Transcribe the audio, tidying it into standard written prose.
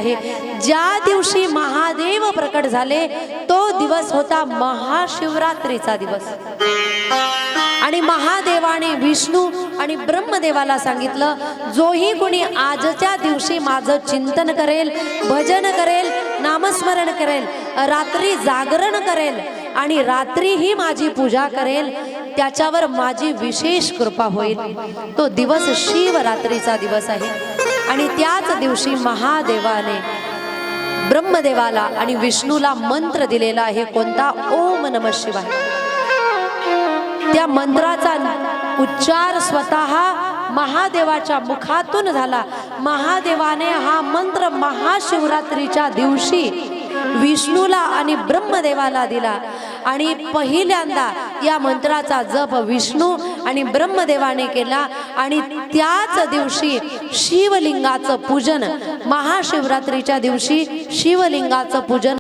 ज्या दिवशी महादेव प्रकट झाले तो दिवस होता महाशिवरात्रीचा दिवस। आणि महादेवाने विष्णू आणि ब्रह्मदेवाला सांगितलं, जोही कोणी आजच्या दिवशी माझं चिंतन करेल, भजन करेल, नामस्मरण करेल, रात्री जागरण करेल आणि रात्रीही माझी पूजा करेल, त्याच्यावर माझी विशेष कृपा होईल। तो दिवस शिवरात्रीचा दिवस आहे। आणि त्याच दिवशी महादेवाने ब्रह्मदेवाला आणि विष्णूला मंत्र दिलेला आहे, कोणता? ओम नमः शिवाय। त्या मंत्राचा उच्चार स्वतः महादेवाच्या मुखातून झाला। महादेवाने हा मंत्र महाशिवरात्रीच्या दिवशी विष्णूला आणि ब्रह्मदेवाला दिला आणि पहिल्यांदा या मंत्राचा जप विष्णू आणि ब्रह्मदेवाने केला आणि त्याच दिवशी शिवलिंगाचं पूजन, महाशिवरात्रीच्या दिवशी शिवलिंगाचं पूजन